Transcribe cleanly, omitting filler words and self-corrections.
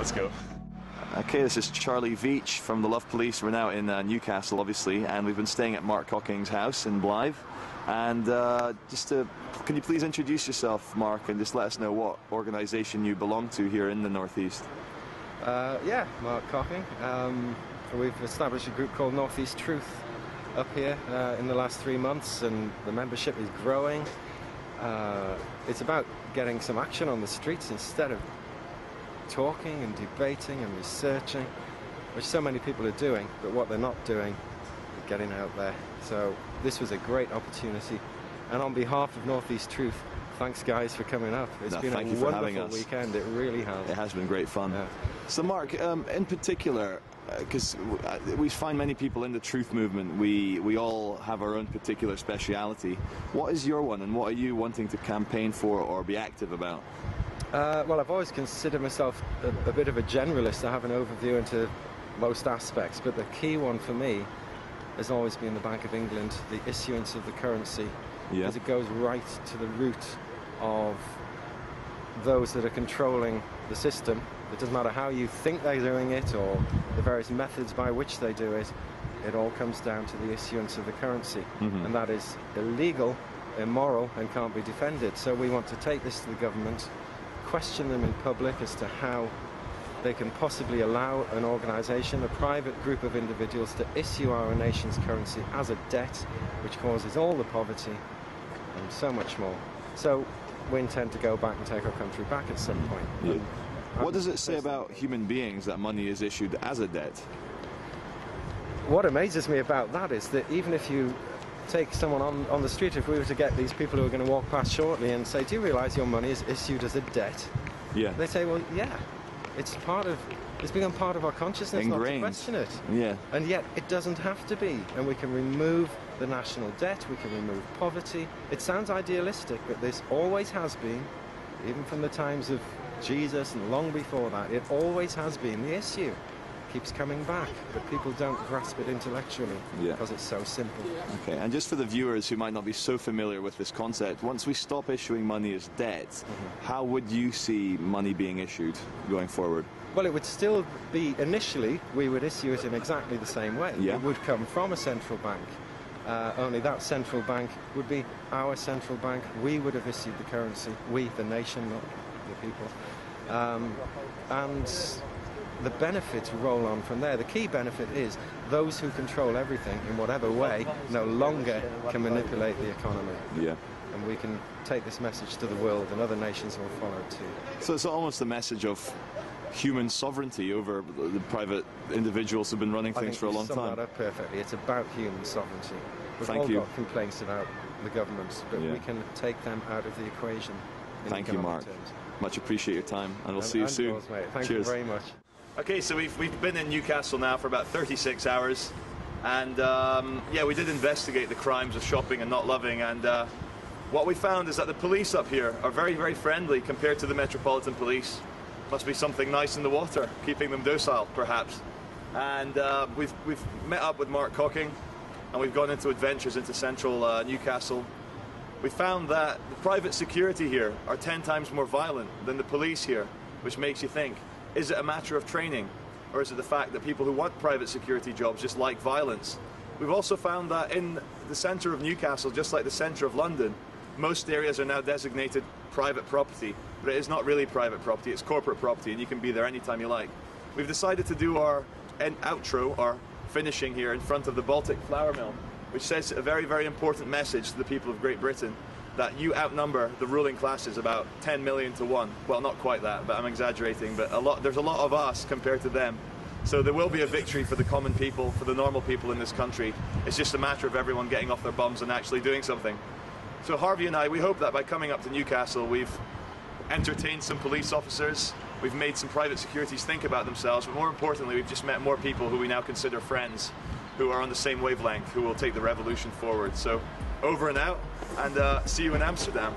Let's go. Okay, this is Charlie Veach from the Love Police. We're now in Newcastle, obviously, and we've been staying at Mark Cocking's house in Blythe. And can you please introduce yourself, Mark, and just let us know what organisation you belong to here in the Northeast? Yeah, Mark Cocking. We've established a group called Northeast Truth up here in the last 3 months, and the membership is growing. It's about getting some action on the streets instead of talking and debating and researching, which so many people are doing, but what they're not doing is getting out there. So this was a great opportunity, and on behalf of Northeast Truth, thanks guys for coming up. It's been a wonderful weekend, it really has. It has been great fun. Yeah. So Mark, in particular, because we find many people in the truth movement, we all have our own particular speciality. What is your one, and what are you wanting to campaign for or be active about? Well, I've always considered myself a bit of a generalist. I have an overview into most aspects, but the key one for me has always been the Bank of England, the issuance of the currency, because it goes right to the root of those that are controlling the system. It doesn't matter how you think they're doing it or the various methods by which they do it, it all comes down to the issuance of the currency. And that is illegal, immoral, and can't be defended. So we want to take this to the government, question them in public as to how they can possibly allow an organisation, a private group of individuals, to issue our nation's currency as a debt, which causes all the poverty and so much more. So we intend to go back and take our country back at some point. What does it say about human beings that money is issued as a debt? What amazes me about that is that even if you take someone on the street, if we were to get these people who are going to walk past shortly and say, do you realise your money is issued as a debt? Yeah. They say, well, yeah, it's become part of our consciousness, ingrained. Not to question it. Yeah. And yet it doesn't have to be, and we can remove the national debt, we can remove poverty. It sounds idealistic, but this always has been, even from the times of Jesus and long before that, it always has been the issue. Keeps coming back, but people don't grasp it intellectually because it's so simple. Okay, and just for the viewers who might not be so familiar with this concept, once we stop issuing money as debt, how would you see money being issued going forward? Well, it would still be, initially, we would issue it in exactly the same way. It would come from a central bank. Only that central bank would be our central bank. We would have issued the currency. We, the nation, not the people. And the benefits roll on from there. The key benefit is those who control everything in whatever way no longer can manipulate the economy. Yeah. And we can take this message to the world, and other nations will follow too. So it's almost a message of human sovereignty over the private individuals who've been running things for a long time. I think you summed that up perfectly. It's about human sovereignty. We've all got complaints about the governments, but we can take them out of the equation. Thank you, Mark. Much appreciate your time, and we'll see you soon. Yours, mate. Thank you very much. Okay, so we've been in Newcastle now for about 36 hours, and yeah, we did investigate the crimes of shopping and not loving, and what we found is that the police up here are very, very friendly compared to the Metropolitan Police. Must be something nice in the water, keeping them docile, perhaps. And we've met up with Mark Cocking, and we've gone into adventures into central Newcastle. We found that the private security here are 10 times more violent than the police here, which makes you think, is it a matter of training, or is it the fact that people who want private security jobs just like violence? We've also found that in the centre of Newcastle, just like the centre of London, most areas are now designated private property, but it is not really private property, it's corporate property, and you can be there anytime you like. We've decided to do our outro, our finishing here in front of the Baltic Flour Mill, which says a very, very important message to the people of Great Britain, that you outnumber the ruling classes about 10 million to 1. Well, not quite that, but I'm exaggerating, but there's a lot of us compared to them. So there will be a victory for the common people, for the normal people in this country. It's just a matter of everyone getting off their bums and actually doing something. So Harvey and I, we hope that by coming up to Newcastle, we've entertained some police officers, we've made some private securities think about themselves, but more importantly, we've just met more people who we now consider friends, who are on the same wavelength, who will take the revolution forward. So over and out, and see you in Amsterdam.